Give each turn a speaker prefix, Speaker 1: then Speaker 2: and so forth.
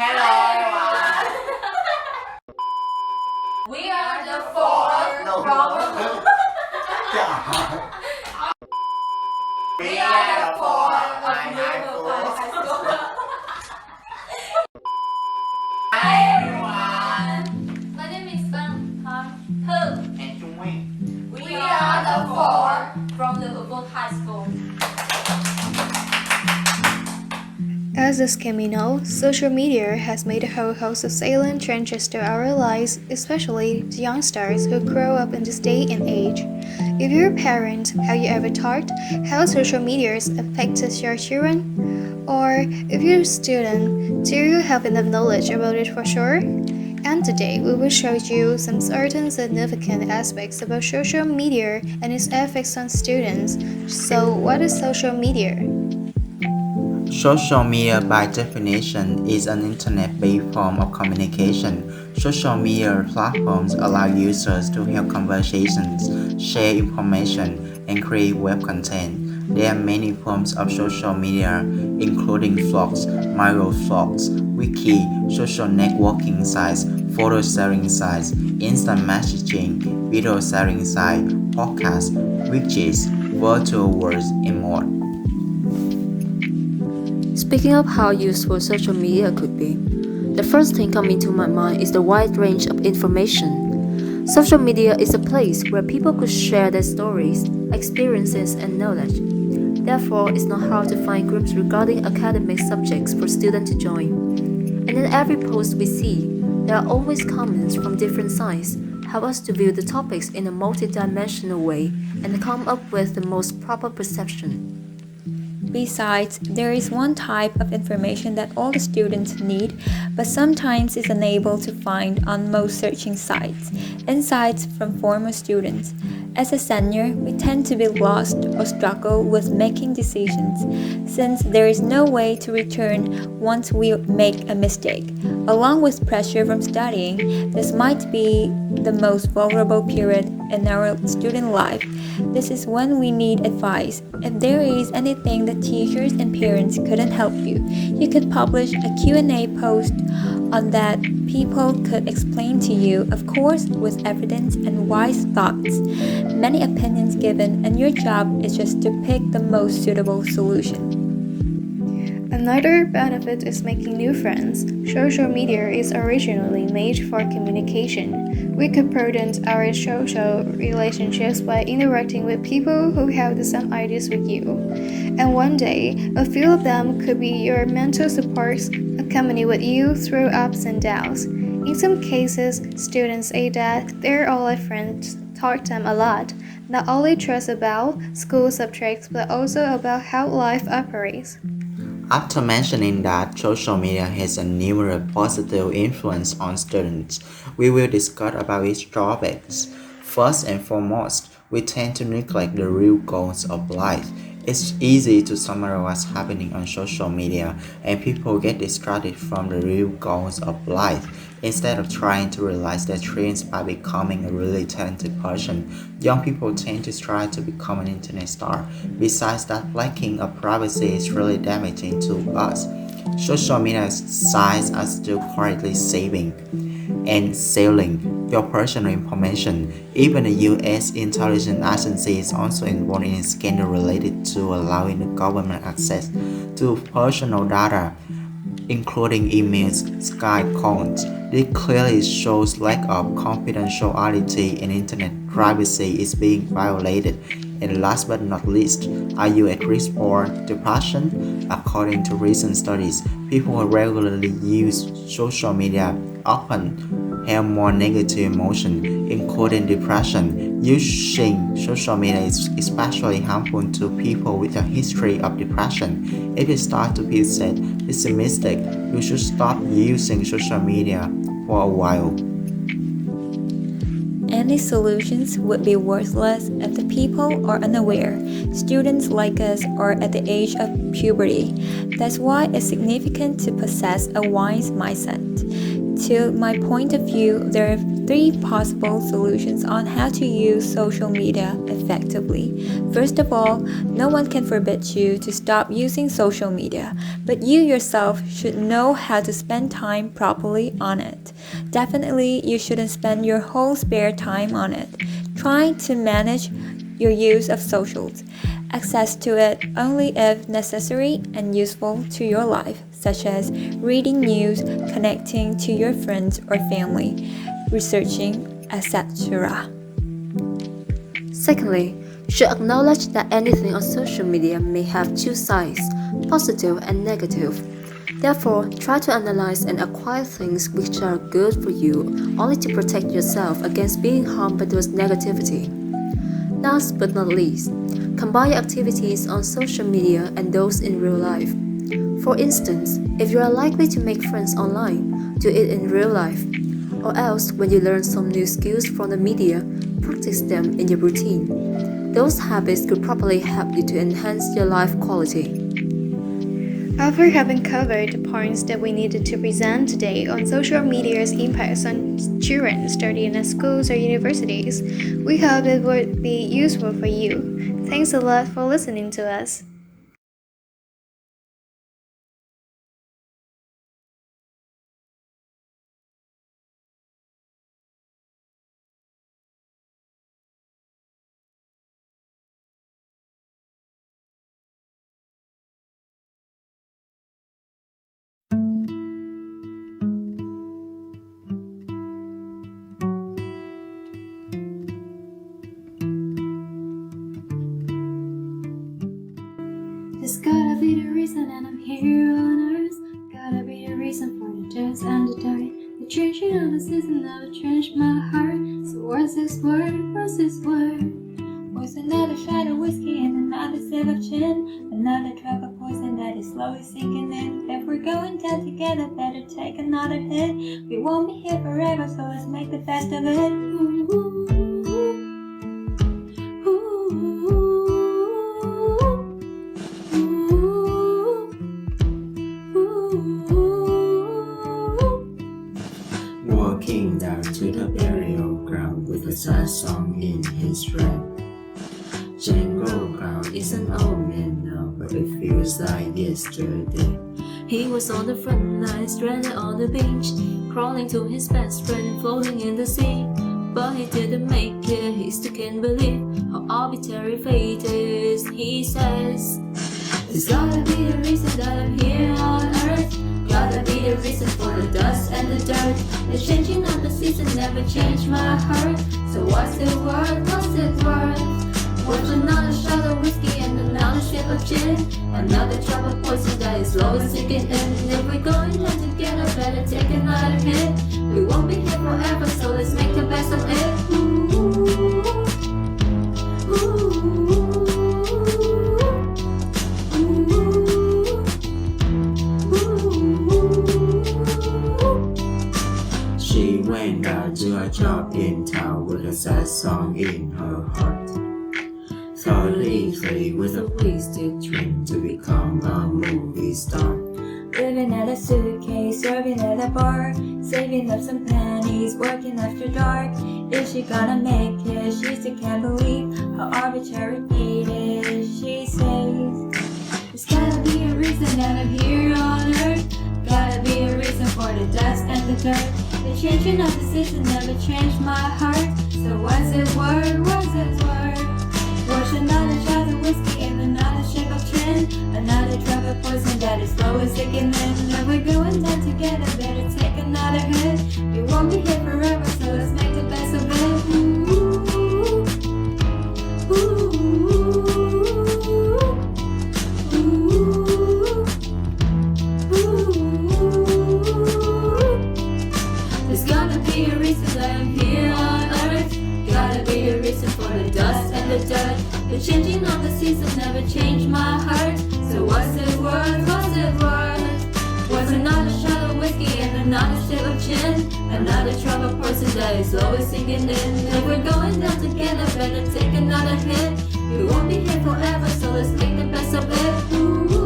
Speaker 1: Hello everyone. We are the four from. We are the four of high school. Hi everyone.
Speaker 2: My name is Bang Hương.
Speaker 1: And Trung Nguyên.
Speaker 2: We are the four from Lưu Hữu High School.
Speaker 3: As is criminal, social media has made a whole host of salient changes to our lives, especially the youngsters who grow up in this day and age. If you're a parent, have you ever thought how social media has affected your children? Or if you're a student, do you have enough knowledge about it for sure? And today we will show you some certain significant aspects about social media and its effects on students. So what is social media?
Speaker 4: Social media, by definition, is an internet-based form of communication. Social media platforms allow users to have conversations, share information, and create web content. There are many forms of social media, including vlogs, microvlogs, wiki, social networking sites, photo sharing sites, instant messaging, video sharing sites, podcasts, widgets, virtual worlds, and more.
Speaker 5: Speaking of how useful social media could be, the first thing coming to my mind is the wide range of information. Social media is a place where people could share their stories, experiences, and knowledge. Therefore, it's not hard to find groups regarding academic subjects for students to join. And in every post we see, there are always comments from different sides, help us to view the topics in a multidimensional way and come up with the most proper perception.
Speaker 6: Besides, there is one type of information that all the students need, but sometimes is unable to find on most searching sites: insights from former students. As a senior, we tend to be lost or struggle with making decisions, since there is no way to return once we make a mistake. Along with pressure from studying, this might be the most vulnerable period in our student life. This is when we need advice. If there is anything that teachers and parents couldn't help you, you could publish a Q&A post on that people could explain to you, of course, with evidence and wise thoughts. Many opinions given, and your job is just to pick the most suitable solution.
Speaker 3: Another benefit is making new friends. Social media is originally made for communication. We could broaden our social relationships by interacting with people who have the same ideas with you. And one day, a few of them could be your mental supports, accompany with you through ups and downs. In some cases, students say that their online friends taught them a lot, not only just about school subjects but also about how life operates.
Speaker 4: After mentioning that social media has a numerous positive influence on students, we will discuss about its drawbacks. First and foremost, we tend to neglect the real goals of life. It's easy to summarize what's happening on social media, and people get distracted from the real goals of life. Instead of trying to realize their dreams by becoming a really talented person, young people tend to try to become an internet star. Besides that, lacking of privacy is really damaging to us. Social media sites are still quietly saving and selling your personal information. Even the U.S. intelligence agency is also involved in a scandal related to allowing the government access to personal data, including emails, Skype accounts. This clearly shows lack of confidentiality and internet privacy is being violated. And last but not least, are you at risk for depression? According to recent studies, people who regularly use social media often have more negative emotions, including depression. Using social media is especially harmful to people with a history of depression. If you start to feel sad, pessimistic, you should stop using social media for a while.
Speaker 6: Any solutions would be worthless if the people are unaware. Students like us are at the age of puberty. That's why it's significant to possess a wise mindset. To my point of view, there are 3 possible solutions on how to use social media effectively. First of all, no one can forbid you to stop using social media, but you yourself should know how to spend time properly on it. Definitely, you shouldn't spend your whole spare time on it, trying to manage your use of socials. Access to it only if necessary and useful to your life, such as reading news, connecting to your friends or family, researching, etc.
Speaker 5: Secondly, you should acknowledge that anything on social media may have 2 sides, positive and negative. Therefore, try to analyze and acquire things which are good for you, only to protect yourself against being harmed by those negativity. Last but not least, combine your activities on social media and those in real life. For instance, if you are likely to make friends online, do it in real life. Or else, when you learn some new skills from the media, practice them in your routine. Those habits could probably help you to enhance your life quality.
Speaker 3: After having covered the points that we needed to present today on social media's impacts on children studying at schools or universities, we hope it would be useful for you. Thanks a lot for listening to us.
Speaker 7: There's gotta be the reason and I'm here on earth. Gotta be the reason for the death and the die. The changing of the season never changed my heart. So what's this word? What's this word? What's another shot of whiskey and another sip of gin? Another drop of poison that is slowly sinking in. If we're going down together, better take another hit. We won't be here forever, so let's make the best of it. Ooh, ooh,
Speaker 4: Walking down to the burial ground with a sad song in his rap. Jungle Brown is an old man now, but it feels like yesterday.
Speaker 5: He was on the front line, stranded on the beach, crawling to his best friend, floating in the sea. But he didn't make it, he still can't believe how arbitrary fate is. He says, there's gotta be a reason that I'm here on earth. Gotta be a reason for the dust and the dirt. The changing of the season never changed my heart. So what's it worth? What's it worth? With another shot of whiskey and another sip of gin, another drop of poison that is slowly sinking in. If we're going down together, better take another hit. We won't be here forever, so let's make the best of it. Ooh,
Speaker 4: She went out to a job in town with a sad song in her heart. Thoroughly free with a wasted dream to become a movie star.
Speaker 6: Living at a suitcase, serving at a bar, saving up some pennies, working after dark. Is she gonna make it? She still can't believe how arbitrary fate is. She says, there's gotta be a reason that I'm here on earth. Gotta be a reason for the dust and the dirt. The changing of the season never changed my heart. So what's it worth? What's it worth? Watch another shot of whiskey and another sip of gin, another drop of poison that is slowly sinking in. If we're going down together, better take another hit. We won't be here forever, so let's make the best of it. Ooh, ooh, ooh. There's gotta be a reason that I'm here on earth. Gotta be a reason for the dust and the dirt. The changing of the season never changed my heart. So what's it worth? What's it worth? What's another shot of whiskey and another sip of gin, another drop of poison that is slowly sinking in. If we're going down together, better take another hit. We won't be here forever, so let's make the best of it. Ooh.